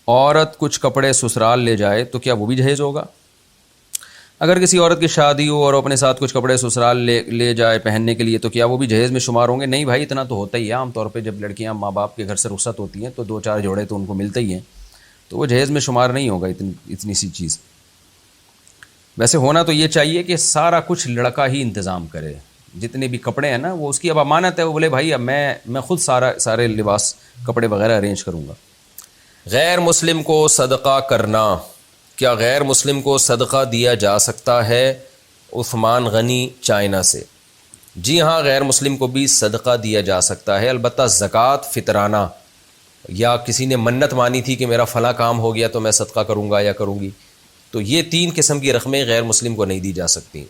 عورت کچھ کپڑے سسرال لے جائے تو کیا وہ بھی جہیز ہوگا؟ اگر کسی عورت کی شادی ہو اور اپنے ساتھ کچھ کپڑے سسرال لے جائے پہننے کے لیے تو کیا وہ بھی جہیز میں شمار ہوں گے؟ نہیں بھائی، اتنا تو ہوتا ہی ہے. عام طور پہ جب لڑکیاں ماں باپ کے گھر سے رخصت ہوتی ہیں تو 2-4 جوڑے تو ان کو ملتے ہی ہیں، تو وہ جہیز میں شمار نہیں ہوگا اتنی سی چیز. ویسے ہونا تو یہ چاہیے کہ سارا کچھ لڑکا ہی انتظام کرے، جتنے بھی کپڑے ہیں نا وہ اس کی اب امانت ہے. وہ بولے بھائی اب میں خود سارے لباس کپڑے وغیرہ ارینج کروں گا. غیر مسلم کو صدقہ کرنا، کیا غیر مسلم کو صدقہ دیا جا سکتا ہے؟ عثمان غنی چائنا سے. جی ہاں، غیر مسلم کو بھی صدقہ دیا جا سکتا ہے، البتہ زکوٰۃ فطرانہ، یا کسی نے منت مانی تھی کہ میرا فلاں کام ہو گیا تو میں صدقہ کروں گا یا کروں گی، تو یہ 3 قسم کی رقمیں غیر مسلم کو نہیں دی جا سکتی.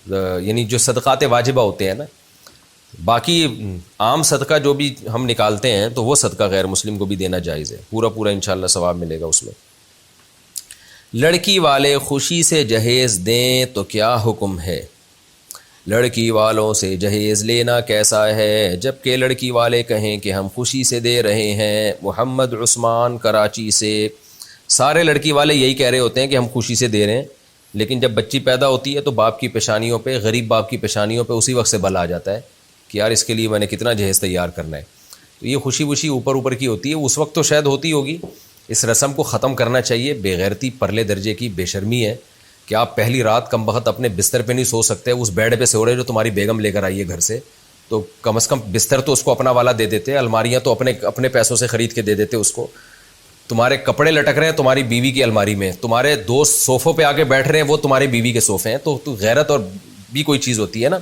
یعنی جو صدقات واجبہ ہوتے ہیں نا، باقی عام صدقہ جو بھی ہم نکالتے ہیں تو وہ صدقہ غیر مسلم کو بھی دینا جائز ہے، پورا انشاءاللہ ثواب ملے گا اس میں. لڑکی والے خوشی سے جہیز دیں تو کیا حکم ہے؟ لڑکی والوں سے جہیز لینا کیسا ہے جبکہ لڑکی والے کہیں کہ ہم خوشی سے دے رہے ہیں؟ محمد عثمان کراچی سے. سارے لڑکی والے یہی کہہ رہے ہوتے ہیں کہ ہم خوشی سے دے رہے ہیں، لیکن جب بچی پیدا ہوتی ہے تو باپ کی پیشانیوں پہ، غریب باپ کی پیشانیوں پہ اسی وقت سے بل آ جاتا ہے کہ یار اس کے لیے میں نے کتنا جہیز تیار کرنا ہے. تو یہ خوشی وشی اوپر کی ہوتی ہے، اس وقت تو شاید ہوتی ہوگی. اس رسم کو ختم کرنا چاہیے. بے غیرتی پرلے درجے کی بے شرمی ہے کہ آپ پہلی رات کم بخت اپنے بستر پہ نہیں سو سکتے، اس بیڈ پہ سو رہے جو تمہاری بیگم لے کر آئی ہے گھر سے، تو کم از کم بستر تو اس کو اپنا والا دے دیتے، الماریاں تو اپنے پیسوں سے خرید کے دے دیتے اس کو. تمہارے کپڑے لٹک رہے ہیں تمہاری بیوی کی الماری میں، تمہارے دوست صوفوں پہ آ کے بیٹھ رہے ہیں وہ تمہاری بیوی کے صوفے ہیں. تو غیرت اور بھی کوئی چیز ہوتی ہے نا،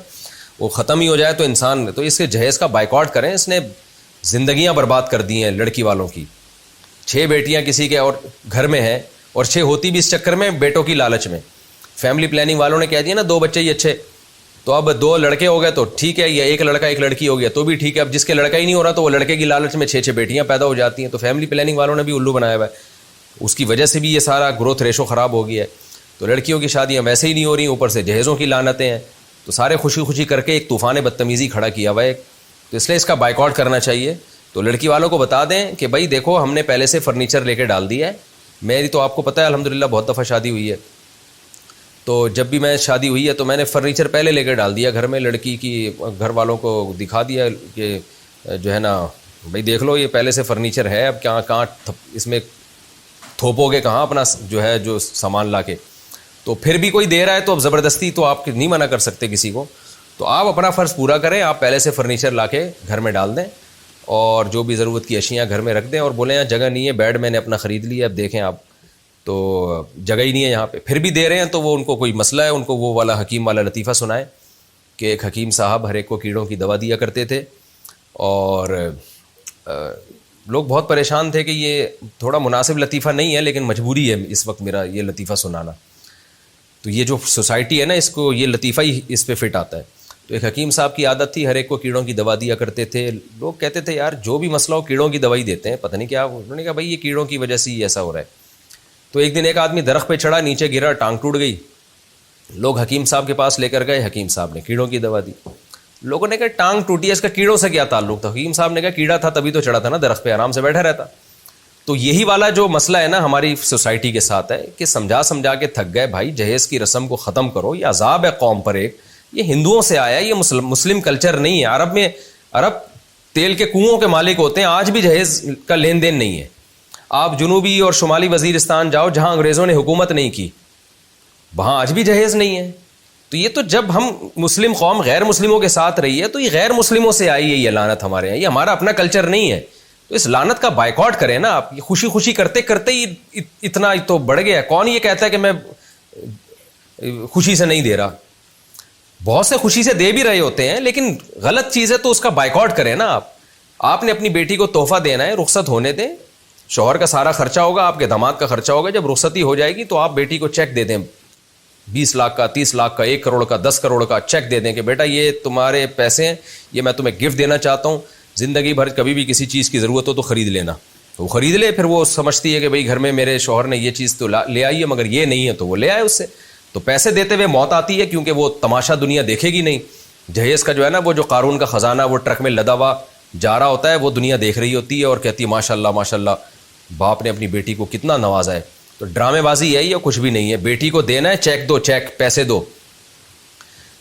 وہ ختم ہی ہو جائے تو انسان، تو اس کے جہیز کا بائیکاٹ کریں. اس نے زندگیاں برباد کر دی ہیں لڑکی والوں کی. 6 بیٹیاں کسی کے اور گھر میں ہیں، اور 6 ہوتی بھی اس چکر میں بیٹوں کی لالچ میں. فیملی پلاننگ والوں نے کہہ دیا نا 2 بچے ہی اچھے، تو اب 2 لڑکے ہو گئے تو ٹھیک ہے، یا 1 لڑکا 1 لڑکی ہو گیا تو بھی ٹھیک ہے. اب جس کے لڑکا ہی نہیں ہو رہا تو وہ لڑکے کی لالچ میں 6 بیٹیاں پیدا ہو جاتی ہیں. تو فیملی پلاننگ والوں نے بھی الو بنایا ہوا ہے، اس کی وجہ سے بھی یہ سارا گروتھ ریشو خراب ہو گیا ہے. تو لڑکیوں کی شادیاں ویسے ہی نہیں ہو رہی، اوپر سے جہیزوں کی لعنتیں ہیں. تو سارے خوشی کر کے ایک طوفان بدتمیزی کھڑا کیا ہوا ہے. تو اس لیے اس کا بائیکاٹ کرنا چاہیے. تو لڑکی والوں کو بتا دیں کہ بھائی دیکھو ہم نے پہلے سے فرنیچر لے کے ڈال دیا ہے. میری تو آپ کو پتہ ہے الحمدللہ بہت دفعہ شادی ہوئی ہے، تو جب بھی میں شادی ہوئی ہے تو میں نے فرنیچر پہلے لے کے ڈال دیا گھر میں. لڑکی کی گھر والوں کو دکھا دیا کہ جو ہے نا بھائی دیکھ لو یہ پہلے سے فرنیچر ہے، اب کہاں اس میں تھوپو گے کہاں اپنا جو سامان لا کے. تو پھر بھی کوئی دے رہا ہے تو اب زبردستی تو آپ نہیں منع کر سکتے کسی کو. تو آپ اپنا فرض پورا کریں، آپ پہلے سے فرنیچر لا کے گھر میں ڈال دیں اور جو بھی ضرورت کی اشیاء گھر میں رکھ دیں، اور بولیں یہاں جگہ نہیں ہے، بیڈ میں نے اپنا خرید لیا، اب دیکھیں آپ تو جگہ ہی نہیں ہے یہاں پہ. پھر بھی دے رہے ہیں تو وہ ان کو کوئی مسئلہ ہے، ان کو وہ والا حکیم والا لطیفہ سنائے کہ ایک حکیم صاحب ہر ایک کو کیڑوں کی دوا دیا کرتے تھے، اور لوگ بہت پریشان تھے کہ یہ تھوڑا مناسب لطیفہ نہیں ہے لیکن مجبوری ہے اس وقت میرا یہ لطیفہ سنانا. تو یہ جو سوسائٹی ہے نا، اس کو یہ لطیفہ ہی اس پہ فٹ آتا ہے. تو ایک حکیم صاحب کی عادت تھی، ہر ایک کو کیڑوں کی دوا دیا کرتے تھے. لوگ کہتے تھے یار جو بھی مسئلہ ہو کیڑوں کی دوائی دیتے ہیں، پتہ نہیں کیا. انہوں نے کہا بھائی یہ کیڑوں کی وجہ سے ہی ایسا ہو رہا ہے. تو ایک دن ایک آدمی درخت پہ چڑھا، نیچے گرا، ٹانگ ٹوٹ گئی. لوگ حکیم صاحب کے پاس لے کر گئے، حکیم صاحب نے کیڑوں کی دوا دی. لوگوں نے کہا ٹانگ ٹوٹی ہے، اس کا کیڑوں سے کیا تعلق تھا؟ حکیم صاحب نے کہا کیڑا تھا تبھی تو چڑھا تھا نا درخت پہ، آرام سے بیٹھا رہتا. تو یہی والا جو مسئلہ ہے نا ہماری سوسائٹی کے ساتھ ہے کہ سمجھا کے تھک گئے. بھائی جہیز کی رسم کو ختم کرو، یہ عذاب ہے قوم پر. ایک یہ ہندوؤں سے آیا ہے، یہ مسلم کلچر نہیں ہے. عرب تیل کے کنوؤں کے مالک ہوتے ہیں، آج بھی جہیز کا لین دین نہیں ہے. آپ جنوبی اور شمالی وزیرستان جاؤ جہاں انگریزوں نے حکومت نہیں کی، وہاں آج بھی جہیز نہیں ہے. تو یہ تو جب ہم مسلم قوم غیر مسلموں کے ساتھ رہی ہے تو یہ غیر مسلموں سے آئی ہے یہ لعنت ہمارے یہاں. یہ ہمارا اپنا کلچر نہیں ہے. تو اس لعنت کا بائیکاٹ کریں نا آپ. یہ خوشی کرتے کرتے ہی اتنا تو بڑھ گیا ہے. کون یہ کہتا ہے کہ میں خوشی سے نہیں دے رہا؟ بہت سے خوشی سے دے بھی رہے ہوتے ہیں، لیکن غلط چیز ہے تو اس کا بائیکاٹ کریں نا آپ. آپ نے اپنی بیٹی کو تحفہ دینا ہے، رخصت ہونے دیں. شوہر کا سارا خرچہ ہوگا، آپ کے داماد کا خرچہ ہوگا. جب رخصتی ہو جائے گی تو آپ بیٹی کو چیک دے دیں، 20 لاکھ کا، 30 لاکھ کا، 1 کروڑ کا، 10 کروڑ کا چیک دے دیں کہ بیٹا یہ تمہارے پیسے ہیں، یہ میں تمہیں گفٹ دینا چاہتا ہوں. زندگی بھر کبھی بھی کسی چیز کی ضرورت ہو تو خرید لینا. تو وہ خرید لے. پھر وہ سمجھتی ہے کہ بھائی گھر میں میرے شوہر نے یہ چیز تو لے آئی ہے مگر یہ نہیں ہے، تو وہ لے آئے اس سے. تو پیسے دیتے ہوئے موت آتی ہے کیونکہ وہ تماشا دنیا دیکھے گی نہیں. جہیز کا جو ہے نا وہ جو قارون کا خزانہ وہ ٹرک میں لدا ہوا جا رہا ہوتا ہے، وہ دنیا دیکھ رہی ہوتی ہے اور کہتی ہے ماشاء اللہ ماشاء اللہ. باپ نے اپنی بیٹی کو کتنا نوازا ہے. تو ڈرامے بازی ہے یا کچھ بھی نہیں ہے. بیٹی کو دینا ہے چیک دو, چیک پیسے دو,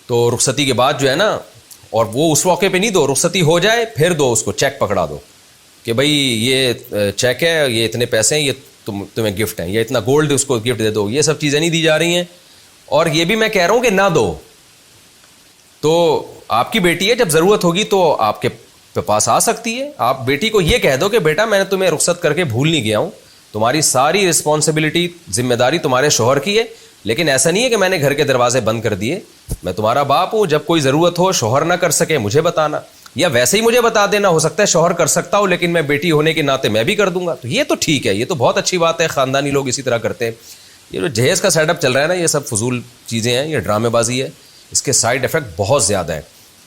تو رخصتی کے بعد جو ہے نا, اور وہ اس موقع پہ نہیں دو, رخصتی ہو جائے پھر دو, اس کو چیک پکڑا دو کہ بھائی یہ چیک ہے, یہ اتنے پیسے ہیں, یہ تمہیں گفٹ ہیں, یا اتنا گولڈ اس کو گفٹ دے دو. یہ سب چیزیں نہیں دی جا رہی ہیں. اور یہ بھی میں کہہ رہا ہوں کہ نہ دو. تو آپ کی بیٹی ہے, جب ضرورت ہوگی تو آپ کے پاس آ سکتی ہے. آپ بیٹی کو یہ کہہ دو کہ بیٹا میں نے تمہیں رخصت کر کے بھول نہیں گیا ہوں, تمہاری ساری رسپانسبلٹی, ذمہ داری تمہارے شوہر کی ہے, لیکن ایسا نہیں ہے کہ میں نے گھر کے دروازے بند کر دیے. میں تمہارا باپ ہوں, جب کوئی ضرورت ہو, شوہر نہ کر سکے مجھے بتانا, یا ویسے ہی مجھے بتا دینا. ہو سکتا ہے شوہر کر سکتا ہو, لیکن میں بیٹی ہونے کے ناطے میں بھی کر دوں گا. تو یہ تو ٹھیک ہے, یہ تو بہت اچھی بات ہے, خاندانی لوگ اسی طرح کرتے ہیں. یہ جو جہیز کا سیٹ اپ چل رہا ہے نا, یہ سب فضول چیزیں ہیں, یہ ڈرامے بازی ہے, اس کے سائڈ افیکٹ بہت زیادہ ہیں.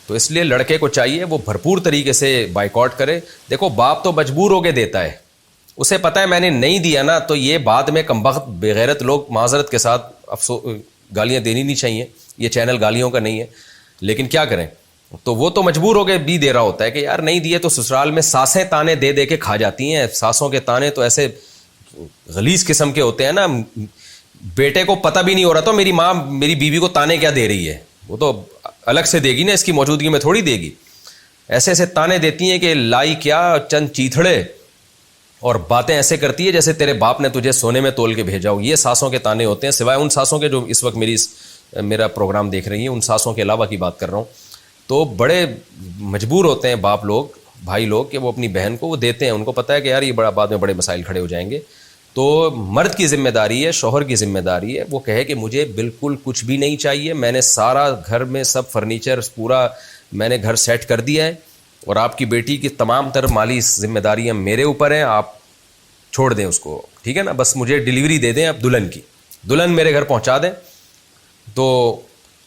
تو اس لیے لڑکے کو چاہیے وہ بھرپور طریقے سے بائیکاٹ کرے. دیکھو باپ تو مجبور ہو کے دیتا ہے, اسے پتہ ہے میں نے نہیں دیا نا تو یہ بعد میں کمبخت بےغیرت لوگ معذرت کے ساتھ گالیاں دینی نہیں چاہیے. یہ چینل گالیوں کا نہیں ہے, لیکن کیا کریں, تو وہ تو مجبور ہو کے بھی دے رہا ہوتا ہے کہ یار نہیں دیے تو سسرال میں ساسیں تانے دے دے کے کھا جاتی ہیں. ساسوں کے تانے تو ایسے غلیظ قسم کے ہوتے ہیں نا, بیٹے کو پتہ بھی نہیں ہو رہا تو میری ماں میری بیوی کو تانے کیا دے رہی ہے, وہ تو الگ سے دے گی نا, اس کی موجودگی میں تھوڑی دے گی. ایسے ایسے تانے دیتی ہیں کہ لائی کیا چند چیتھڑے, اور باتیں ایسے کرتی ہے جیسے تیرے باپ نے تجھے سونے میں تول کے بھیجا ہو. یہ ساسوں کے تانے ہوتے ہیں, سوائے ان ساسوں کے جو اس وقت میرا پروگرام دیکھ رہی ہیں, ان ساسوں کے علاوہ کی بات کر رہا ہوں. تو بڑے مجبور ہوتے ہیں باپ لوگ, بھائی لوگ, کہ وہ اپنی بہن کو وہ دیتے ہیں. ان کو پتہ ہے کہ یار یہ بڑا بعد میں بڑے مسائل کھڑے ہو جائیں گے. تو مرد کی ذمہ داری ہے, شوہر کی ذمہ داری ہے, وہ کہے کہ مجھے بالکل کچھ بھی نہیں چاہیے, میں نے سارا گھر میں سب فرنیچر پورا میں نے گھر سیٹ کر دیا ہے, اور آپ کی بیٹی کی تمام تر مالی ذمہ داریاں میرے اوپر ہیں, آپ چھوڑ دیں اس کو, ٹھیک ہے نا, بس مجھے ڈیلیوری دے دیں اب دلہن کی, دلہن میرے گھر پہنچا دیں. تو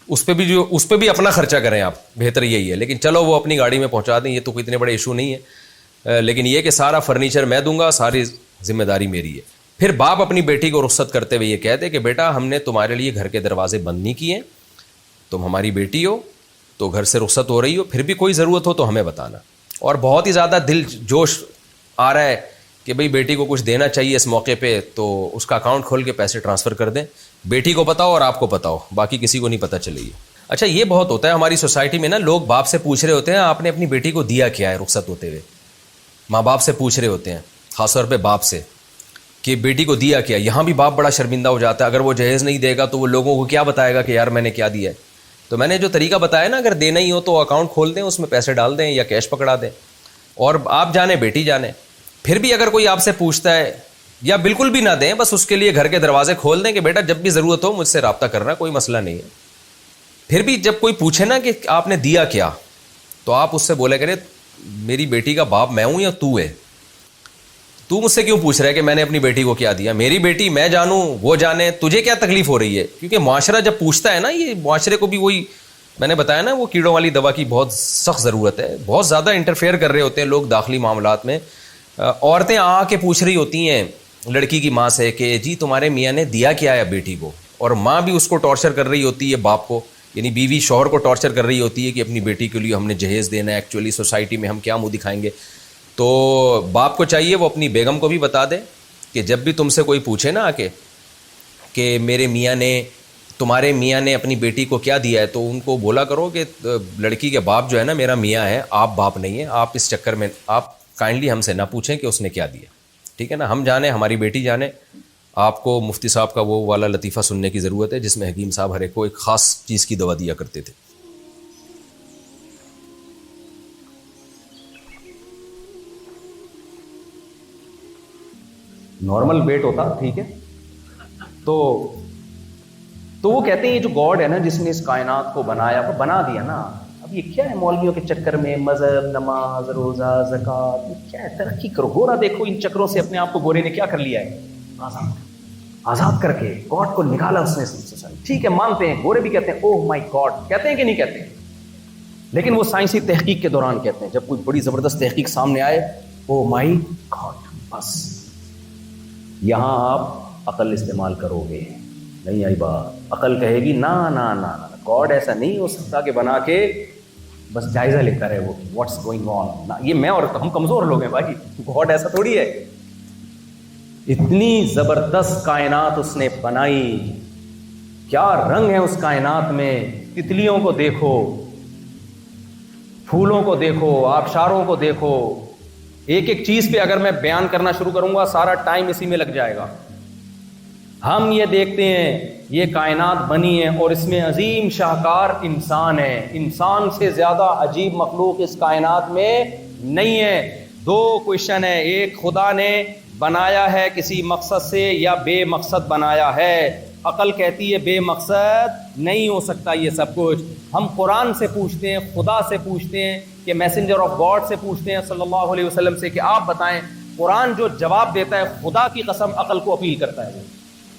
اس پہ بھی اپنا خرچہ کریں آپ, بہتر یہی ہے. لیکن چلو وہ اپنی گاڑی میں پہنچا دیں, یہ تو کوئی اتنے بڑے ایشو نہیں ہے, لیکن یہ کہ سارا فرنیچر میں دوں گا, ساری ذمہ داری میری ہے. پھر باپ اپنی بیٹی کو رخصت کرتے ہوئے یہ کہتے کہ بیٹا ہم نے تمہارے لیے گھر کے دروازے بند نہیں کیے, تم ہماری بیٹی ہو تو گھر سے رخصت ہو رہی ہو, پھر بھی کوئی ضرورت ہو تو ہمیں بتانا. اور بہت ہی زیادہ دل جوش آ رہا ہے کہ بھئی بیٹی کو کچھ دینا چاہیے اس موقع پہ, تو اس کا اکاؤنٹ کھول کے پیسے ٹرانسفر کر دیں. بیٹی کو پتہ ہو اور آپ کو پتہ ہو, باقی کسی کو نہیں پتہ چلے گی. اچھا یہ بہت ہوتا ہے ہماری سوسائٹی میں نا, لوگ باپ سے پوچھ رہے ہوتے ہیں آپ نے اپنی بیٹی کو دیا کیا ہے رخصت ہوتے ہوئے. ماں باپ سے پوچھ رہے ہوتے ہیں, خاص طور پہ باپ سے, کہ بیٹی کو دیا کیا. یہاں بھی باپ بڑا شرمندہ ہو جاتا ہے, اگر وہ جہیز نہیں دے گا تو وہ لوگوں کو کیا بتائے گا کہ یار میں نے کیا دیا ہے. تو میں نے جو طریقہ بتایا نا, اگر دینا ہی ہو تو اکاؤنٹ کھول دیں, اس میں پیسے ڈال دیں یا کیش پکڑا دیں, اور آپ جانے بیٹی جانے. پھر بھی اگر کوئی آپ سے پوچھتا ہے, یا بالکل بھی نہ دیں, بس اس کے لیے گھر کے دروازے کھول دیں کہ بیٹا جب بھی ضرورت ہو مجھ سے رابطہ کرنا, کوئی مسئلہ نہیں ہے. پھر بھی جب کوئی پوچھے نا کہ آپ نے دیا کیا, تو آپ اس سے بولے کرے میری بیٹی کا باپ میں ہوں یا تو ہے, تو مجھ سے کیوں پوچھ رہا ہے کہ میں نے اپنی بیٹی کو کیا دیا. میری بیٹی میں جانوں وہ جانے, تجھے کیا تکلیف ہو رہی ہے. کیونکہ معاشرہ جب پوچھتا ہے نا, یہ معاشرے کو بھی وہی میں نے بتایا نا, وہ کیڑوں والی دوا کی بہت سخت ضرورت ہے. بہت زیادہ انٹرفیئر کر رہے ہوتے ہیں لوگ داخلی معاملات میں. عورتیں آ کے پوچھ رہی ہوتی ہیں لڑکی کی ماں سے کہ جی تمہارے میاں نے دیا کیا ہے بیٹی کو, اور ماں بھی اس کو ٹارچر کر رہی ہوتی ہے باپ کو, یعنی بیوی شوہر کو ٹارچر کر رہی ہوتی ہے کہ اپنی بیٹی کے لیے ہم نے جہیز دینا ہے, ایکچولی سوسائٹی میں ہم کیا منہ دکھائیں گے. تو باپ کو چاہیے وہ اپنی بیگم کو بھی بتا دے کہ جب بھی تم سے کوئی پوچھے نا آ کے کہ میرے میاں نے تمہارے میاں نے اپنی بیٹی کو کیا دیا ہے, تو ان کو بولا کرو کہ لڑکی کے باپ جو ہے نا میرا میاں ہے, آپ باپ نہیں ہیں. آپ اس چکر میں آپ کائنڈلی ہم سے نہ پوچھیں کہ اس نے کیا دیا, ٹھیک ہے نا. ہم جانے, ہماری بیٹی جانے. آپ کو مفتی صاحب کا وہ والا لطیفہ سننے کی ضرورت ہے جس میں حکیم صاحب ہر ایک کو ایک خاص چیز کی دوا دیا کرتے تھے. نارمل ویٹ ہوتا, ٹھیک ہے, تو وہ کہتے ہیں یہ جو گاڈ ہے نا جس نے اس کائنات کو بنایا, وہ بنا دیا نا. اب یہ کیا ہے مولویوں کے چکر میں مذہب, نماز, روزہ, زکوٰۃ, یہ کیا ہے, ترقی کرو. گورا دیکھو ان چکروں سے اپنے آپ کو گورے نے کیا کر لیا ہے, آزاد کر کے گاڈ کو نکالا اس نے. ٹھیک ہے مانتے ہیں, گورے بھی کہتے ہیں اوہ مائی گاڈ, کہتے ہیں کہ نہیں کہتے, لیکن وہ سائنسی تحقیق کے دوران کہتے ہیں. جب کوئی بڑی زبردست تحقیق سامنے آئے, اوہ مائی گاڈ, بس یہاں آپ عقل استعمال کرو گے. نہیں آئی بات, عقل کہے گی نا نا نا, گاڈ ایسا نہیں ہو سکتا کہ بنا کے بس جائزہ لیتا رہے وہ واٹس گوئنگ آن. یہ میں اور ہم کمزور لوگ ہیں بھائی, گاڈ ایسا تھوڑی ہے. اتنی زبردست کائنات اس نے بنائی، کیا رنگ ہے اس کائنات میں، تتلیوں کو دیکھو، پھولوں کو دیکھو، آبشاروں کو دیکھو. ایک ایک چیز پہ اگر میں بیان کرنا شروع کروں گا سارا ٹائم اسی میں لگ جائے گا. ہم یہ دیکھتے ہیں یہ کائنات بنی ہے اور اس میں عظیم شاہکار انسان ہے. انسان سے زیادہ عجیب مخلوق اس کائنات میں نہیں ہے. دو کوشچن ہے، ایک خدا نے بنایا ہے کسی مقصد سے یا بے مقصد بنایا ہے. عقل کہتی ہے بے مقصد نہیں ہو سکتا یہ سب کچھ. ہم قرآن سے پوچھتے ہیں، خدا سے پوچھتے ہیں، کہ میسنجر آف گاڈ سے پوچھتے ہیں صلی اللہ علیہ وسلم سے کہ آپ بتائیں. قرآن جو جواب دیتا ہے خدا کی قسم عقل کو اپیل کرتا ہے.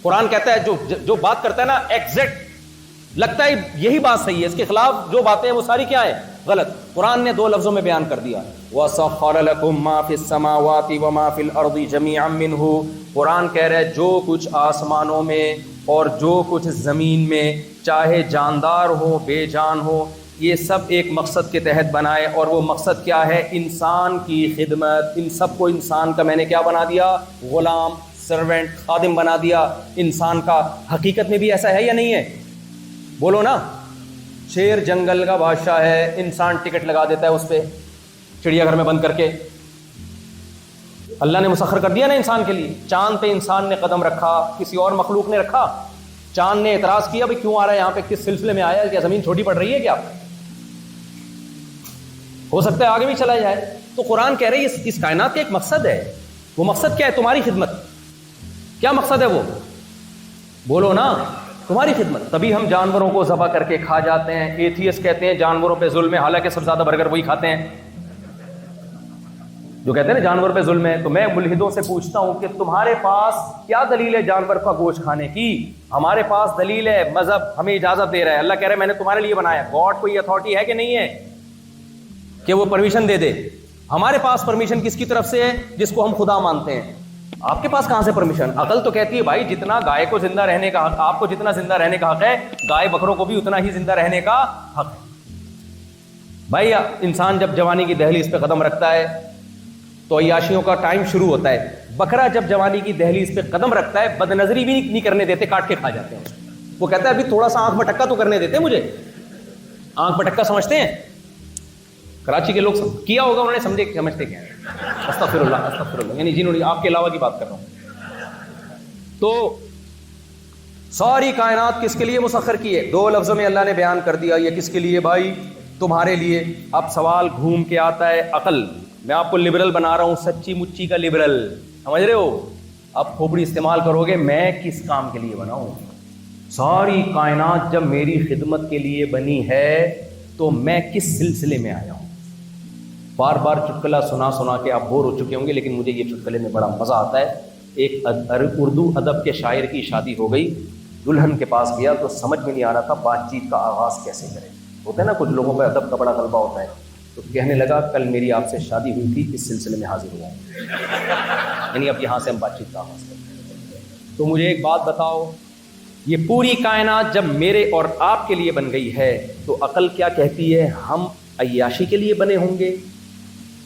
قرآن کہتا ہے جو بات کرتا ہے نا ایگزیکٹ لگتا ہے یہی بات صحیح ہے، اس کے خلاف جو باتیں ہیں وہ ساری کیا ہے؟ غلط. قرآن نے 2 لفظوں میں بیان کر دیا، وَسَخَّرَ لَكُم مَّا فِي السَّمَاوَاتِ وَمَا فِي الْأَرْضِ جَمِيعًا مِّنْهُ. قرآن کہہ رہا ہے جو کچھ آسمانوں میں اور جو کچھ زمین میں، چاہے جاندار ہو بے جان ہو، یہ سب ایک مقصد کے تحت بنائے. اور وہ مقصد کیا ہے؟ انسان کی خدمت. ان سب کو انسان کا میں نے کیا بنا دیا؟ غلام، سرونٹ، خادم بنا دیا. انسان کا حقیقت میں بھی ایسا ہے یا نہیں ہے؟ بولو نا. شیر جنگل کا بادشاہ ہے، انسان ٹکٹ لگا دیتا ہے اس پہ چڑیا گھر میں بند کر کے. اللہ نے مسخر کر دیا نا انسان کے لیے. چاند پہ انسان نے قدم رکھا، کسی اور مخلوق نے رکھا؟ چاند نے اعتراض کیا بھائی کیوں آ رہا ہے یہاں پہ، کس سلسلے میں آیا ہے، کیا زمین چھوٹی پڑ رہی ہے کیا؟ ہو سکتا ہے آگے بھی چلا جائے. تو قرآن کہہ رہے ہیں اس کائنات کا ایک مقصد ہے. وہ مقصد کیا ہے؟ تمہاری خدمت. کیا مقصد ہے وہ؟ بولو نا. تمہاری خدمت. تبھی ہم جانوروں کو ذبح کر کے کھا جاتے ہیں. ایتھیسٹ کہتے ہیں جانوروں پہ ظلم ہے، حالانکہ سب سے زیادہ برگر وہی کھاتے ہیں جو کہتے ہیں نا جانور پہ ظلم ہے. تو میں ملحدوں سے پوچھتا ہوں کہ تمہارے پاس کیا دلیل ہے جانور کا گوشت کھانے کی؟ ہمارے پاس دلیل ہے، مذہب ہمیں اجازت دے رہا ہے. اللہ کہہ رہا ہے میں نے تمہارے لیے بنایا. گاڈ کو یہ اتھارٹی ہے کہ نہیں ہے کہ وہ پرمیشن دے دے؟ ہمارے پاس پرمیشن کس کی طرف سے ہے؟ جس کو ہم خدا مانتے ہیں. آپ کے پاس کہاں سے پرمیشن؟ عقل تو کہتی ہے بھائی جتنا گائے کو زندہ رہنے کا حق، آپ کو جتنا زندہ رہنے کا حق ہے، گائے بکروں کو بھی اتنا ہی زندہ رہنے کا حق ہے. بھائی انسان جب جوانی کی دہلیز پہ قدم رکھتا ہے تو عیاشیوں کا ٹائم شروع ہوتا ہے. بکرا جب جوانی کی دہلیز پہ قدم رکھتا ہے بد نظری بھی نہیں کرنے دیتے، کاٹ کے کھا جاتے ہیں. وہ کہتا ہے ابھی تھوڑا سا آنکھ بٹکا تو کرنے دیتے مجھے. آنکھ بٹکا سمجھتے ہیں؟ کراچی کے لوگ کیا ہوگا، انہوں نے سمجھتے کیا ہے. استغفر اللہ استغفر اللہ، یعنی جنہوں نے آپ کے علاوہ کی بات کر رہا ہوں. تو ساری کائنات کس کے لیے مسخر کی ہے؟ 2 لفظوں میں اللہ نے بیان کر دیا. یہ کس کے لیے بھائی؟ تمہارے لیے. اب سوال گھوم کے آتا ہے عقل. میں آپ کو لبرل بنا رہا ہوں، سچی مچی کا لبرل، سمجھ رہے ہو؟ اب کھوپڑی استعمال کرو گے. میں کس کام کے لیے بنا ہوں؟ ساری کائنات جب میری خدمت کے لیے بنی ہے تو میں کس سلسلے میں آیا ہوں؟ بار بار چٹکلا سنا کے آپ بور ہو چکے ہوں گے، لیکن مجھے یہ چٹکلے میں بڑا مزہ آتا ہے. ایک اردو ادب کے شاعر کی شادی ہو گئی، دلہن کے پاس گیا تو سمجھ میں نہیں آ رہا تھا بات چیت کا آغاز کیسے کرے. ہوتا ہے نا کچھ لوگوں پہ ادب کا بڑا غلبہ ہوتا ہے. تو کہنے لگا کل میری آپ سے شادی ہوئی تھی، اس سلسلے میں حاضر ہوا ہوں، یعنی اب یہاں سے ہم بات چیت کا آغاز کرتے ہیں. تو مجھے ایک بات بتاؤ، یہ پوری کائنات جب میرے اور آپ کے لیے بن گئی ہے تو عقل کیا کہتی ہے؟ ہم عیاشی کے لیے بنے ہوں گے،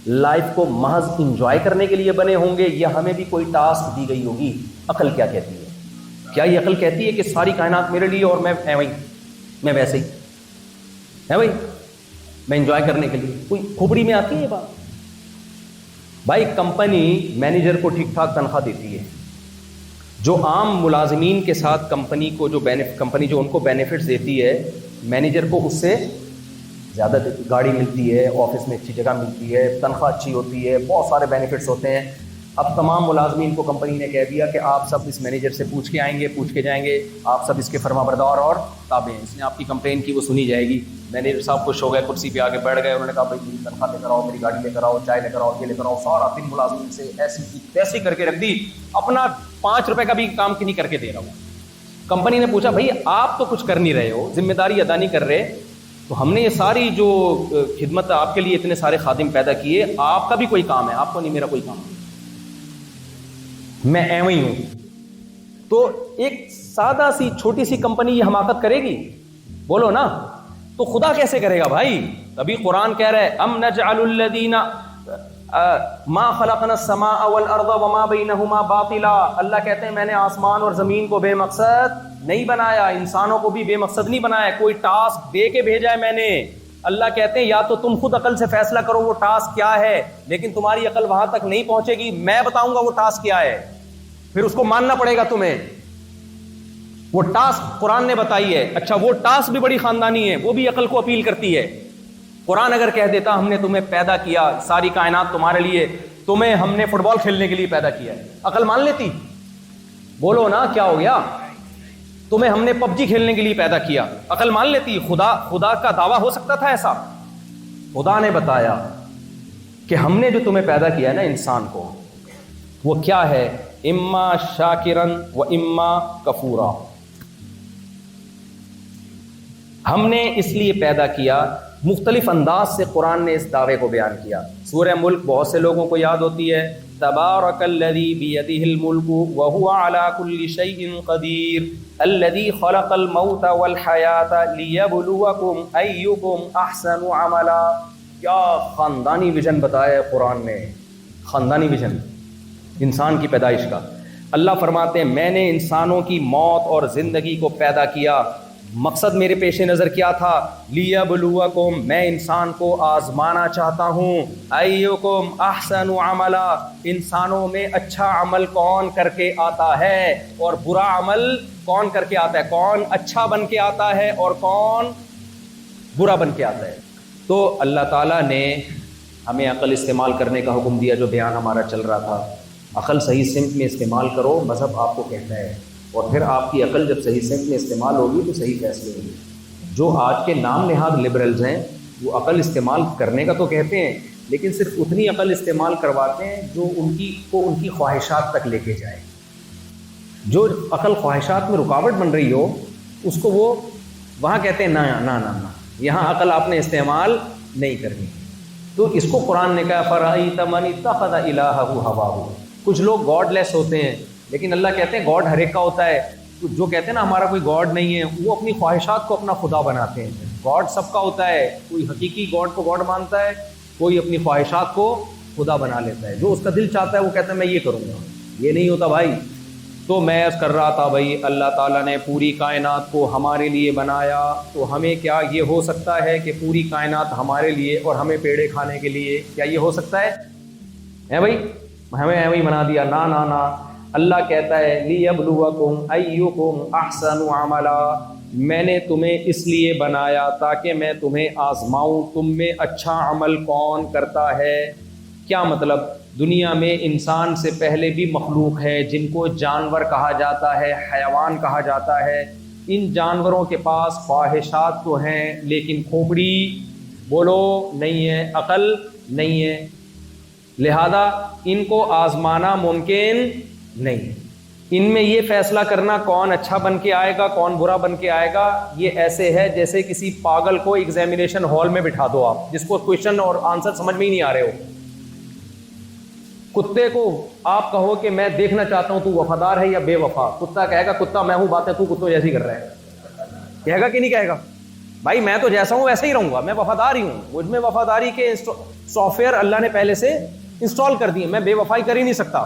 لائف کو محض انجوائے کرنے کے لیے بنے ہوں گے، یا ہمیں بھی کوئی ٹاسک دی گئی ہوگی؟ عقل کیا کہتی ہے؟ کیا یہ عقل کہتی ہے کہ ساری کائنات میرے لیے اور میں ویسے ہی ہے بھائی، میں انجوائے کرنے کے لیے؟ کوئی کھوپڑی میں آتی ہے یہ بات؟ بھائی کمپنی مینیجر کو ٹھیک ٹھاک تنخواہ دیتی ہے. جو عام ملازمین کے ساتھ کمپنی کو کمپنی جو ان کو بینیفٹس دیتی ہے، مینیجر کو اس سے زیادہ گاڑی ملتی ہے، آفس میں اچھی جگہ ملتی ہے، تنخواہ اچھی ہوتی ہے، بہت سارے بینیفٹس ہوتے ہیں. اب تمام ملازمین کو کمپنی نے کہہ دیا کہ آپ سب اس مینیجر سے پوچھ کے آئیں گے، پوچھ کے جائیں گے، آپ سب اس کے فرما بردار اور تابع ہیں. اس نے آپ کی کمپلین کی، وہ سنی جائے گی. مینیجر صاحب خوش ہو گئے، کرسی پہ آ کے بیٹھ گئے. انہوں نے کہا بھائی میری تنخواہ لے کر آؤ، میری گاڑی لے کر آؤ، چائے لے کر آؤ، یہ لے کر آؤ. سارا دن ملازمین سے ایسی کر کے رکھ دی، اپنا 5 روپے کا بھی کام کی نہیں کر کے دے رہا ہوں. کمپنی نے پوچھا بھائی آپ تو کچھ کر نہیں رہے ہو، ذمہ داری ادا نہیں کر رہے، تو ہم نے یہ ساری جو خدمت آپ کے لیے اتنے سارے خادم پیدا کیے، آپ کا بھی کوئی کام ہے؟ آپ کو نہیں، میرا کوئی کام نہیں، میں ایویں ہی ہوں. تو ایک سادہ سی چھوٹی سی کمپنی یہ حماقت کرے گی؟ بولو نا. تو خدا کیسے کرے گا بھائی؟ ابھی قرآن کہہ رہا ہے ام نجعل الذین ما خلقنا السماء والارض وما بینہما باطلا، اللہ کہتے ہیں میں نے آسمان اور زمین کو بے مقصد نہیں بنایا، انسانوں کو بھی بے مقصد نہیں بنایا، کوئی ٹاسک دے کے بھیجا ہے میں نے۔ اللہ کہتے ہیں یا تو تم خود عقل سے فیصلہ کرو وہ ٹاسک کیا ہے، لیکن تمہاری عقل وہاں تک نہیں پہنچے گی، میں بتاؤں گا وہ ٹاسک کیا ہے، پھر اس کو ماننا پڑے گا تمہیں۔ وہ ٹاسک قرآن نے بتائی ہے۔ اچھا وہ ٹاسک بھی بڑی خاندانی ہے، وہ بھی عقل کو اپیل کرتی ہے۔ قرآن اگر کہہ دیتا ہم نے تمہیں پیدا کیا، ساری کائنات تمہارے لیے، تمہیں ہم نے فٹ بال کھیلنے کے لیے پیدا کیا ہے، عقل مان لیتی؟ بولو نا کیا ہو گیا؟ تمہیں ہم نے پب جی کھیلنے کے لیے پیدا کیا، عقل مان لیتی؟ خدا کا دعویٰ ہو سکتا تھا ایسا؟ خدا نے بتایا کہ ہم نے جو تمہیں پیدا کیا ہے نا انسان کو، وہ کیا ہے؟ اما شاکرن و اما کفورا۔ ہم نے اس لیے پیدا کیا، مختلف انداز سے قرآن نے اس دعوے کو بیان کیا۔ سورہ ملک بہت سے لوگوں کو یاد ہوتی ہے، تبارک الذی بیدہ الملک وہو علی کل شیء قدیر الذی خلق الموت والحیاۃ لیبلوکم ایکم احسن عملا۔ کیا خاندانی ویژن بتایا ہے قرآن نے، خاندانی ویژن انسان کی پیدائش کا۔ اللہ فرماتے ہیں میں نے انسانوں کی موت اور زندگی کو پیدا کیا، مقصد میرے پیش نظر کیا تھا؟ لیبلوکم، میں انسان کو آزمانا چاہتا ہوں، ایکم احسن عملا، انسانوں میں اچھا عمل کون کر کے آتا ہے اور برا عمل کون کر کے آتا ہے، کون اچھا بن کے آتا ہے اور کون برا بن کے آتا ہے۔ تو اللہ تعالیٰ نے ہمیں عقل استعمال کرنے کا حکم دیا، جو بیان ہمارا چل رہا تھا، عقل صحیح سمت میں استعمال کرو، مذہب آپ کو کہتا ہے، اور پھر آپ کی عقل جب صحیح سمت میں استعمال ہوگی تو صحیح فیصلے ہوں گے۔ جو آج کے نام نہاد لبرلز ہیں وہ عقل استعمال کرنے کا تو کہتے ہیں، لیکن صرف اتنی عقل استعمال کرواتے ہیں جو ان کی خواہشات تک لے کے جائے۔ جو عقل خواہشات میں رکاوٹ بن رہی ہو اس کو وہ وہاں کہتے ہیں نا نا نا نا، یہاں عقل آپ نے استعمال نہیں کرنی۔ تو اس کو قرآن نے کہا فرأیت من اتخذ الہہ ہواہ۔ کچھ لوگ گاڈ لیس ہوتے ہیں، لیکن اللہ کہتے ہیں گاڈ ہر ایک کا ہوتا ہے۔ جو کہتے ہیں نا ہمارا کوئی گاڈ نہیں ہے، وہ اپنی خواہشات کو اپنا خدا بناتے ہیں۔ گاڈ سب کا ہوتا ہے، کوئی حقیقی گاڈ کو گاڈ مانتا ہے، کوئی اپنی خواہشات کو خدا بنا لیتا ہے، جو اس کا دل چاہتا ہے وہ کہتا ہے میں یہ کروں گا۔ یہ نہیں ہوتا بھائی۔ تو میں عرض کر رہا تھا بھائی اللہ تعالیٰ نے پوری کائنات کو ہمارے لیے بنایا، تو ہمیں کیا یہ ہو سکتا ہے کہ پوری کائنات ہمارے لیے اور ہمیں پیڑے کھانے کے لیے، کیا یہ ہو سکتا ہے بھائی؟ ہمیں ایویں ہی بنا دیا؟ نا نا نا۔ اللہ کہتا ہے لیبلوکم ایکم احسن عملا، میں نے تمہیں اس لیے بنایا تاکہ میں تمہیں آزماؤں، تم میں اچھا عمل کون کرتا ہے۔ کیا مطلب؟ دنیا میں انسان سے پہلے بھی مخلوق ہے جن کو جانور کہا جاتا ہے، حیوان کہا جاتا ہے۔ ان جانوروں کے پاس خواہشات تو ہیں لیکن کھوپڑی بولو نہیں ہے، عقل نہیں ہے، لہذا ان کو آزمانا ممکن نہیں۔ ان میں یہ فیصلہ کرنا کون اچھا بن کے آئے گا کون برا بن کے آئے گا، یہ ایسے ہے جیسے کسی پاگل کو ایگزامینیشن ہال میں بٹھا دو آپ، جس کو کویشچن اور آنسر سمجھ میں ہی نہیں آ رہے ہو۔ کتے کو آپ کہو کہ میں دیکھنا چاہتا ہوں تو وفادار ہے یا بے وفا، کتا کہے گا کتا میں ہوں، باتیں تو کتوں جیسی کر رہا ہے، کہے گا کہ نہیں کہے گا؟ بھائی میں تو جیسا ہوں ویسا ہی رہوں گا، میں وفادار ہی ہوں، مجھ میں وفاداری کے سافٹ ویئر اللہ نے پہلے سے انسٹال کر دیے، میں بے وفائی کر ہی نہیں سکتا۔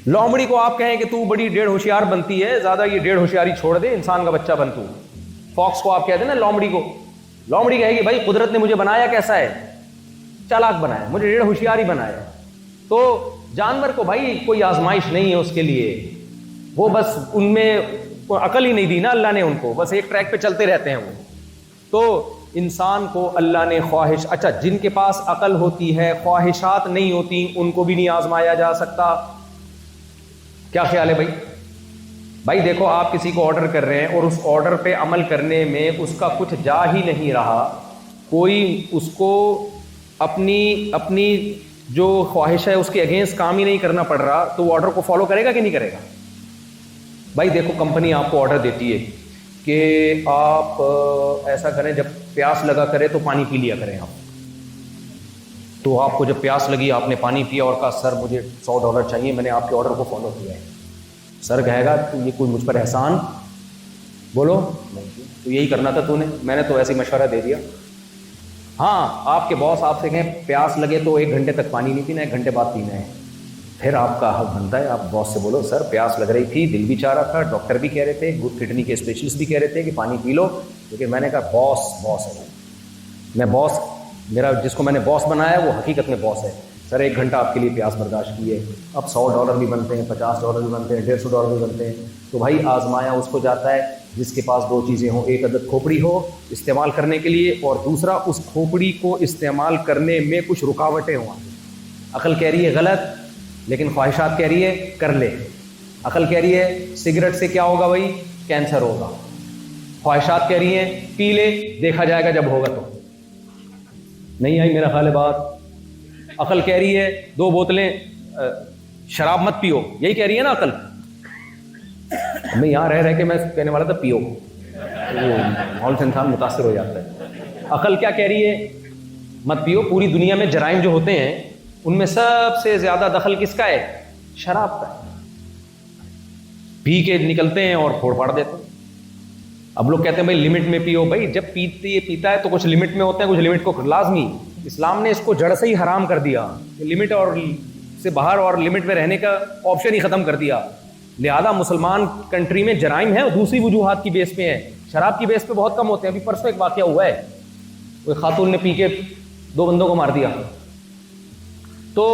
لومڑی کو آپ کہیں کہ تو بڑی ڈیڑھ ہوشیار بنتی ہے، زیادہ یہ ڈیڑھ ہوشیاری چھوڑ دے، انسان کا بچہ بن تو۔ فاکس کو آپ کہتے ہیں نا لومڑی کو، لومڑی کہے گی بھائی قدرت نے مجھے بنایا کیسا ہے؟ چالاک بنایا، مجھے ڈیڑھ ہوشیار ہی بنایا۔ تو جانور کو بھائی کوئی آزمائش نہیں ہے اس کے لیے، وہ بس ان میں عقل ہی نہیں دی نا اللہ نے ان کو، بس ایک ٹریک پہ چلتے رہتے ہیں وہ۔ تو انسان کو اللہ نے خواہش، اچھا جن کے پاس عقل ہوتی ہے خواہشات نہیں ہوتی ان کو بھی نہیں آزمایا جا سکتا۔ کیا خیال ہے بھائی؟ بھائی دیکھو آپ کسی کو آرڈر کر رہے ہیں اور اس آرڈر پہ عمل کرنے میں اس کا کچھ جا ہی نہیں رہا، کوئی اس کو اپنی جو خواہش ہے اس کے اگینسٹ کام ہی نہیں کرنا پڑ رہا، تو وہ آرڈر کو فالو کرے گا کہ نہیں کرے گا؟ بھائی دیکھو کمپنی آپ کو آرڈر دیتی ہے کہ آپ ایسا کریں جب پیاس لگا کرے تو پانی پی لیا کریں آپ، تو آپ کو جب پیاس لگی آپ نے پانی پیا اور کہا سر مجھے $100 چاہیے، میں نے آپ کے آرڈر کو فالو کیا ہے، سر کہے گا تو یہ کوئی مجھ پر احسان بولو نہیں، تو یہی کرنا تھا تو نے، میں نے تو ایسے ہی مشورہ دے دیا۔ ہاں آپ کے باس آپ سے کہیں پیاس لگے تو 1 گھنٹے تک پانی نہیں پینا، 1 گھنٹے بعد پینا ہے، پھر آپ کا حق بنتا ہے آپ باس سے بولو سر پیاس لگ رہی تھی، دل بھی چاہ رہا تھا، ڈاکٹر بھی کہہ رہے تھے، کڈنی کے اسپیشلسٹ بھی کہہ رہے تھے کہ پانی پی لو، لیکن میں نے کہا باس ہے، میں باس، میرا جس کو میں نے باس بنایا وہ حقیقت میں باس ہے، سر 1 گھنٹہ آپ کے لیے پیاس برداشت کی ہے، اب $100 بھی بنتے ہیں، $50 بھی بنتے ہیں، $150 بھی بنتے ہیں، تو بھائی آزمایا اس کو جاتا ہے جس کے پاس 2 چیزیں ہوں، ایک عدد کھوپڑی ہو استعمال کرنے کے لیے، اور دوسرا اس کھوپڑی کو استعمال کرنے میں کچھ رکاوٹیں ہوں۔ عقل کہہ رہی ہے غلط، لیکن خواہشات کہہ رہی ہے کر لے۔ عقل کہہ رہی ہے سگریٹ سے کیا ہوگا بھائی، کینسر ہوگا، خواہشات کہہ رہی ہیں پی لے، دیکھا جائے گا جب ہوگا تو۔ نہیں آئی میرا خیال ہے بات؟ عقل کہہ رہی ہے 2 بوتلیں شراب مت پیو، یہی کہہ رہی ہے نا عقل؟ میں یہاں رہ کے میں کہنے والا تھا پیو، ماحول سے انسان متاثر ہو جاتا ہے۔ عقل کیا کہہ رہی ہے؟ مت پیو۔ پوری دنیا میں جرائم جو ہوتے ہیں ان میں سب سے زیادہ دخل کس کا ہے؟ شراب کا ہے۔ پی کے نکلتے ہیں اور پھوڑ پھاڑ دیتے ہیں۔ اب لوگ کہتے ہیں بھائی لمٹ میں پیو، بھائی جب پیتا ہے تو کچھ لمٹ میں ہوتے ہیں، کچھ لمٹ کو لازمی، اسلام نے اس کو جڑ سے ہی حرام کر دیا، لمٹ اور سے باہر اور لمٹ میں رہنے کا آپشن ہی ختم کر دیا۔ لہذا مسلمان کنٹری میں جرائم ہے دوسری وجوہات کی بیس پہ ہے، شراب کی بیس پہ بہت کم ہوتے ہیں۔ ابھی پرسوں ایک واقعہ ہوا ہے، کوئی خاتون نے پی کے 2 بندوں کو مار دیا۔ تو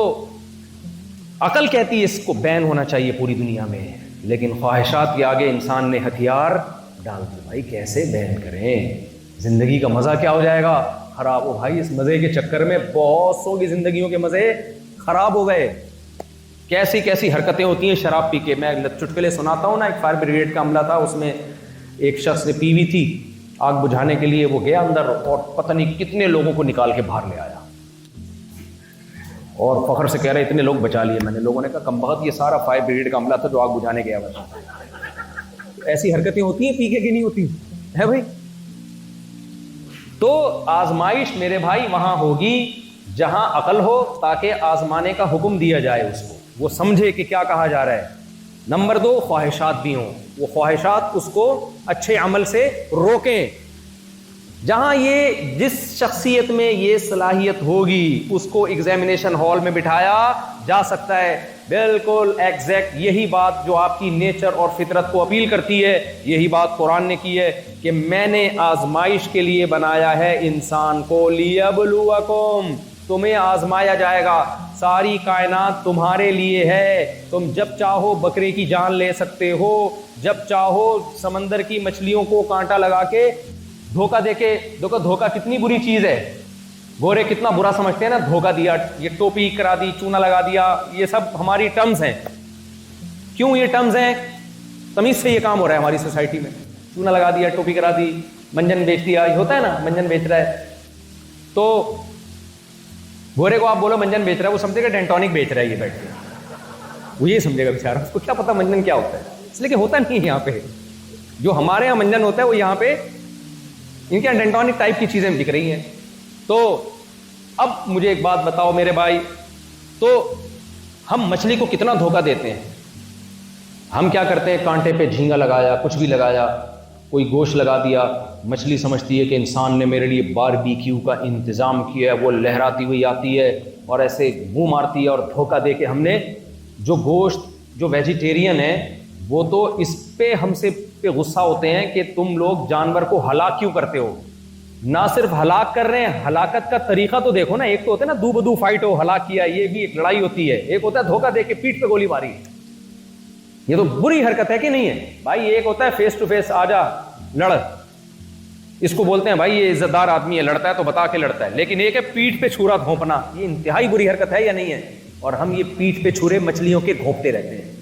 عقل کہتی ہے اس کو بین ہونا چاہیے پوری دنیا میں، لیکن خواہشات کے آگے انسان نے ہتھیار ڈال دیا۔ بھائی کیسے بین کریں؟ زندگی کا مزہ کیا ہو جائے گا؟ خراب ہو بھائی۔ اس مزے کے چکر میں بہت سو کی زندگیوں کے مزے خراب ہو گئے۔ کیسی کیسی حرکتیں ہوتی ہیں شراب پی کے۔ میں چٹکلے سناتا ہوں نا، ایک فائر بریگیڈ کا عملہ تھا، اس میں ایک شخص نے پی ہوئی تھی، آگ بجھانے کے لیے وہ گیا اندر اور پتہ نہیں کتنے لوگوں کو نکال کے باہر لے آیا، اور فخر سے کہہ رہے اتنے لوگ بچا لیے میں نے۔ لوگوں نے کہا کم بخت، یہ سارا فائر بریگیڈ کا عملہ تھا جو آگ بجھانے گیا ہوا تھا۔ ایسی حرکتیں ہوتی ہیں پی کے کی نہیں ہوتی ہے بھائی؟ تو آزمائش میرے بھائی وہاں ہوگی جہاں عقل ہو، تاکہ آزمانے کا حکم دیا جائے اس کو، وہ سمجھے کہ کیا کہا جا رہا ہے۔ نمبر 2 خواہشات بھی ہوں، وہ خواہشات اس کو اچھے عمل سے روکیں۔ جہاں یہ جس شخصیت میں یہ صلاحیت ہوگی اس کو ایگزامینیشن ہال میں بٹھایا جا سکتا ہے۔ بالکل ایگزیکٹ یہی بات جو آپ کی نیچر اور فطرت کو اپیل کرتی ہے، یہی بات قرآن نے کی ہے کہ میں نے آزمائش کے لیے بنایا ہے انسان کو، لیبلوکم، تمہیں آزمایا جائے گا۔ ساری کائنات تمہارے لیے ہے، تم جب چاہو بکرے کی جان لے سکتے ہو، جب چاہو سمندر کی مچھلیوں کو کانٹا لگا کے دھوکہ دے کے، دیکھو دھوکہ کتنی بری چیز ہے، گورے کتنا برا سمجھتے ہیں نا، دھوکہ دیا، یہ ٹوپی کرا دی، چونا لگا دیا، یہ سب ہماری ٹرمز ہیں۔ کیوں یہ ٹرمز ہیں؟ تمیز سے یہ کام ہو رہا ہے ہماری سوسائٹی میں، چونا لگا دیا، ٹوپی کرا دی، منجن بیچ دیا، یہ ہوتا ہے نا، منجن بیچ رہا ہے، تو گورے کو آپ بولو منجن بیچ رہا ہے، وہ سمجھے گا ڈینٹونک بیچ رہا ہے یہ بیٹھ کے، وہ یہ سمجھے گا بیچارہ، اس کو کیا پتا منجن کیا ہوتا ہے، اس لیے کہ ہوتا نہیں ہے یہاں پہ۔ جو ہمارے یہاں منجن ہوتا ہے وہ یہاں پہ ان کے ڈینٹونک ٹائپ کی چیزیں دکھ رہی ہیں۔ تو اب مجھے ایک بات بتاؤ میرے بھائی، تو ہم مچھلی کو کتنا دھوکہ دیتے ہیں؟ ہم کیا کرتے ہیں؟ کانٹے پہ جھینگا لگایا، کچھ بھی لگایا، کوئی گوشت لگا دیا، مچھلی سمجھتی ہے کہ انسان نے میرے لیے باربیکیو کا انتظام کیا ہے، وہ لہراتی ہوئی آتی ہے اور ایسے منہ مارتی ہے، اور دھوکہ دے کے ہم نے جو گوشت، جو ویجیٹیرین ہے وہ تو اس پہ ہم سے پہ غصہ ہوتے ہیں کہ تم لوگ جانور کو ہلاک کیوں کرتے ہو۔ نہ صرف ہلاک کر رہے ہیں، ہلاکت کا طریقہ تو دیکھو نا، ایک تو ہوتا ہے نا دو بدو فائٹ ہو، ہلاک کیا، یہ بھی ایک لڑائی ہوتی ہے، ایک ہوتا ہے دھوکہ دے کے پیٹھ پہ گولی ماری، یہ تو بری حرکت ہے کہ نہیں ہے بھائی؟ ایک ہوتا ہے فیس ٹو فیس، آ جا لڑ، اس کو بولتے ہیں بھائی یہ عزت دار آدمی ہے، لڑتا ہے تو بتا کے لڑتا ہے، لیکن ایک ہے پیٹھ پہ چھرا گھونپنا، یہ انتہائی بری حرکت ہے یا نہیں ہے؟ اور ہم یہ پیٹھ پہ چھرے مچھلیوں کے گھونپتے رہتے ہیں،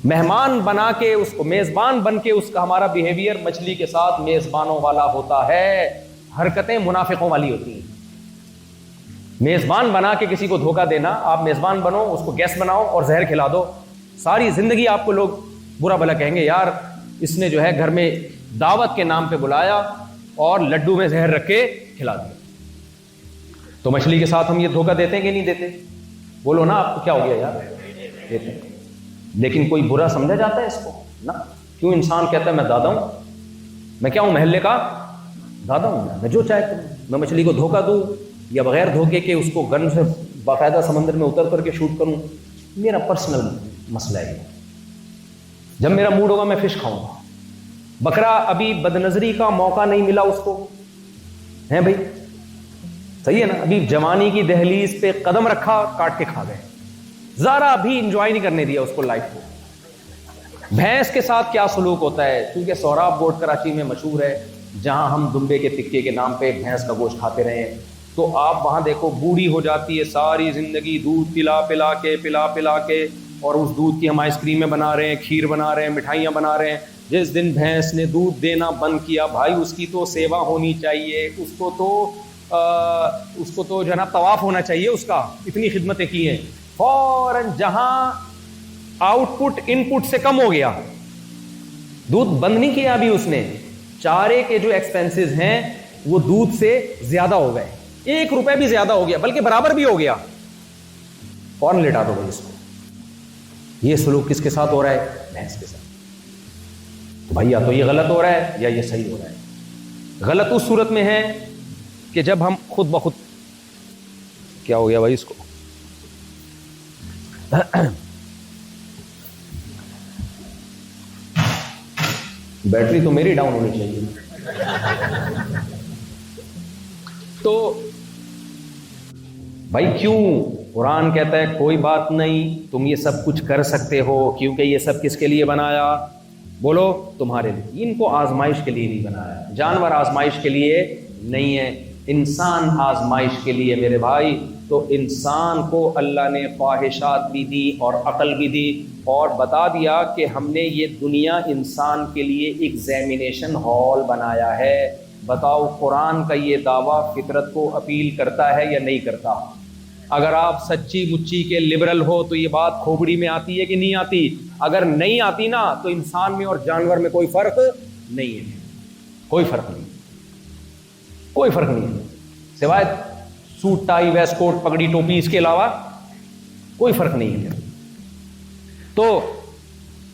مہمان بنا کے اس کو، میزبان بن کے اس کا ہمارا بیہیویئر مچھلی کے ساتھ میزبانوں والا ہوتا ہے، حرکتیں منافقوں والی ہوتی ہیں۔ میزبان بنا کے کسی کو دھوکہ دینا، آپ میزبان بنو، اس کو گیسٹ بناؤ اور زہر کھلا دو، ساری زندگی آپ کو لوگ برا بھلا کہیں گے، یار اس نے جو ہے گھر میں دعوت کے نام پہ بلایا اور لڈو میں زہر رکھ کے کھلا دیا۔ تو مچھلی کے ساتھ ہم یہ دھوکہ دیتے ہیں کہ نہیں دیتے؟ بولو نا، آپ کو کیا ہو گیا یار؟ دیتے ہیں، لیکن کوئی برا سمجھا جاتا ہے اس کو نا؟ کیوں انسان کہتا ہے میں دادا ہوں، میں کیا ہوں؟ محلے کا دادا ہوں، میں جو چاہے کروں۔ میں مچھلی کو دھوکہ دوں یا بغیر دھوکے کے اس کو گن سے باقاعدہ سمندر میں اتر کر کے شوٹ کروں؟ میرا پرسنل مسئلہ ہے. جب میرا موڈ ہوگا میں فش کھاؤں گا. بکرا ابھی بد نظری کا موقع نہیں ملا اس کو, ہیں بھائی, صحیح ہے نا, ابھی جوانی کی دہلیز پہ قدم رکھا, کاٹ کے کھا گئے, ذرا بھی انجوائے نہیں کرنے دیا اس کو لائف کو. بھینس کے ساتھ کیا سلوک ہوتا ہے, کیونکہ سوراب گوشت کراچی میں مشہور ہے, جہاں ہم دمبے کے تکے کے نام پہ بھینس کا گوشت کھاتے رہے ہیں, تو آپ وہاں دیکھو بوڑھی ہو جاتی ہے ساری زندگی دودھ پلا پلا کے, اور اس دودھ کی ہم آئس کریمیں بنا رہے ہیں, کھیر بنا رہے ہیں, مٹھائیاں بنا رہے ہیں. جس دن بھینس نے دودھ دینا بند کیا بھائی, اس کی تو سیوا ہونی چاہیے, اس کو تو جناب طواف ہونا چاہیے اس کا, اتنی خدمتیں کی ہیں. فوراً جہاں آؤٹ پٹ ان پٹ سے کم ہو گیا, دودھ بند نہیں کیا ابھی اس نے, چارے کے جو ایکسپینسز ہیں وہ دودھ سے زیادہ ہو گئے, 1 روپے بھی زیادہ ہو گیا, بلکہ برابر بھی ہو گیا, فوراً لٹا دو بھائی اس کو. یہ سلوک کس کے ساتھ ہو رہا ہے؟ بھینس کے ساتھ. تو بھائی یا تو یہ غلط ہو رہا ہے یا یہ صحیح ہو رہا ہے. غلط اس صورت میں ہے کہ جب ہم خود بخود, کیا ہو گیا بھائی اس کو, بیٹری تو میری ڈاؤن ہونی چاہیے. تو بھائی کیوں قرآن کہتا ہے کوئی بات نہیں, تم یہ سب کچھ کر سکتے ہو, کیونکہ یہ سب کس کے لیے بنایا؟ بولو, تمہارے لیے. ان کو آزمائش کے لیے نہیں بنایا. جانور آزمائش کے لیے نہیں ہے, انسان آزمائش کے لیے میرے بھائی. تو انسان کو اللہ نے خواہشات بھی دی اور عقل بھی دی, اور بتا دیا کہ ہم نے یہ دنیا انسان کے لیے ایگزامینیشن ہال بنایا ہے. بتاؤ قرآن کا یہ دعویٰ فطرت کو اپیل کرتا ہے یا نہیں کرتا؟ اگر آپ سچی مچی کے لبرل ہو تو یہ بات کھوپڑی میں آتی ہے کہ نہیں آتی؟ اگر نہیں آتی نا تو انسان میں اور جانور میں کوئی فرق نہیں ہے, کوئی فرق نہیں, کوئی فرق نہیں ہے, سوائے سوٹ ٹائی ویسٹ کوٹ پگڑی ٹوپی, اس کے علاوہ کوئی فرق نہیں ہے. تو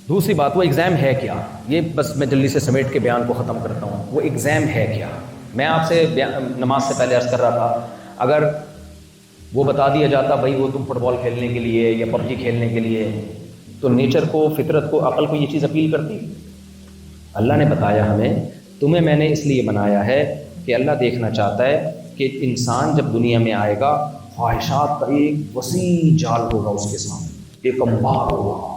دوسری بات, وہ ایگزام ہے کیا؟ یہ بس میں جلدی سے سمیٹ کے بیان کو ختم کرتا ہوں. وہ ایگزام ہے کیا؟ میں آپ سے نماز سے پہلے عرض کر رہا تھا, اگر وہ بتا دیا جاتا بھائی وہ تم فٹ بال کھیلنے کے لیے یا پب جی کھیلنے کے لیے, تو نیچر کو, فطرت کو, عقل کو یہ چیز اپیل کرتی؟ اللہ نے بتایا ہمیں تمہیں میں نے اس لیے بنایا ہے کہ اللہ دیکھنا چاہتا ہے کہ انسان جب دنیا میں آئے گا خواہشات کا ایک وسیع جال ہوگا اس کے سامنے, ایک انبار ہوگا.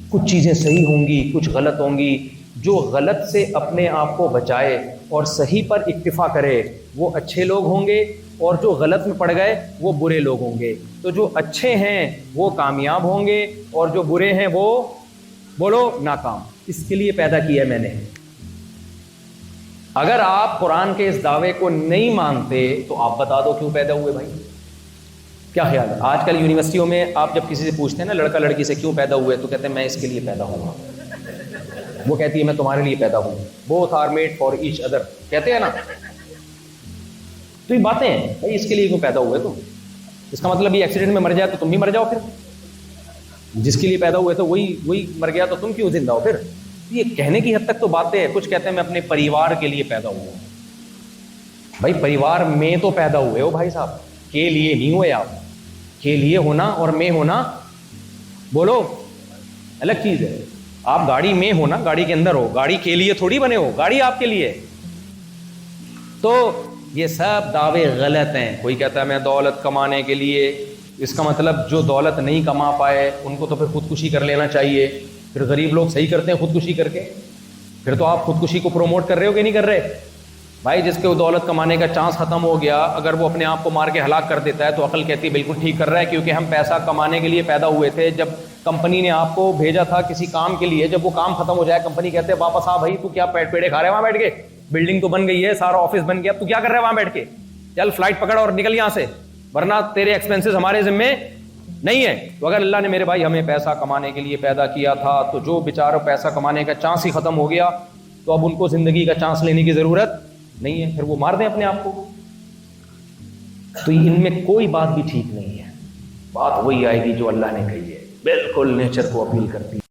کچھ چیزیں صحیح ہوں گی, کچھ غلط ہوں گی. جو غلط سے اپنے آپ کو بچائے اور صحیح پر اکتفا کرے وہ اچھے لوگ ہوں گے, اور جو غلط میں پڑ گئے وہ برے لوگ ہوں گے. تو جو اچھے ہیں وہ کامیاب ہوں گے, اور جو برے ہیں وہ بولو ناکام. اس کے لیے پیدا کیا ہے میں نے. اگر آپ قرآن کے اس دعوے کو نہیں مانتے تو آپ بتا دو کیوں پیدا ہوئے بھائی. کیا خیال ہے؟ آج کل یونیورسٹیوں میں آپ جب کسی سے پوچھتے ہیں نا لڑکا لڑکی سے کیوں پیدا ہوئے, تو کہتے ہیں میں اس کے لیے پیدا ہوا. وہ کہتی ہے میں تمہارے لیے پیدا ہوں, both are made for each other, کہتے ہیں نا. تو یہ باتیں ہیں بھائی, اس کے لیے کیوں پیدا ہوئے تم؟ اس کا مطلب یہ ایکسیڈنٹ میں مر جائے تو تم بھی مر جاؤ پھر؟ جس کے لیے پیدا ہوئے تو وہی مر گیا تو تم کیوں زندہ ہو پھر؟ یہ کہنے کی حد تک تو باتیں ہیں. کچھ کہتے ہیں میں اپنے پریوار کے لیے پیدا ہوا ہوں. بھائی پریوار میں تو پیدا ہوئے ہو بھائی صاحب, کے لیے نہیں ہوئے آپ. کے لیے ہونا اور میں ہونا بولو الگ چیز ہے. آپ گاڑی میں ہونا, گاڑی کے اندر ہو, گاڑی کے لیے تھوڑی بنے ہو, گاڑی آپ کے لیے. تو یہ سب دعوے غلط ہیں. کوئی کہتا ہے میں دولت کمانے کے لیے, اس کا مطلب جو دولت نہیں کما پائے ان کو تو پھر خودکشی کر لینا چاہیے. پھر غریب لوگ صحیح کرتے ہیں خودکشی کر کے, پھر تو آپ خودکشی کو پروموٹ کر رہے ہو کہ نہیں کر رہے؟ بھائی جس کے وہ دولت کمانے کا چانس ختم ہو گیا, اگر وہ اپنے آپ کو مار کے ہلاک کر دیتا ہے تو عقل کہتی ہے بالکل ٹھیک کر رہا ہے, کیونکہ ہم پیسہ کمانے کے لیے پیدا ہوئے تھے. جب کمپنی نے آپ کو بھیجا تھا کسی کام کے لیے, جب وہ کام ختم ہو جائے کمپنی کہتے ہیں واپس آ بھائی, تو کیا پیڑے کھا رہے وہاں بیٹھ کے؟ بلڈنگ تو بن گئی ہے, سارا آفس بن گیا, تو کیا کر رہے وہاں بیٹھ کے؟ چل فلائٹ پکڑ اور نکل یہاں سے, ورنہ تیرے ایکسپینسز ہمارے ذمے نہیں ہے. تو اگر اللہ نے میرے بھائی ہمیں پیسہ کمانے کے لیے پیدا کیا تھا, تو جو بیچاروں پیسہ کمانے کا چانس ہی ختم ہو گیا, تو اب ان کو زندگی کا چانس لینے کی ضرورت نہیں ہے, پھر وہ مار دیں اپنے آپ کو. تو ان میں کوئی بات بھی ٹھیک نہیں ہے. بات وہی آئے گی جو اللہ نے کہی ہے, بالکل نیچر کو اپیل کرتی ہے.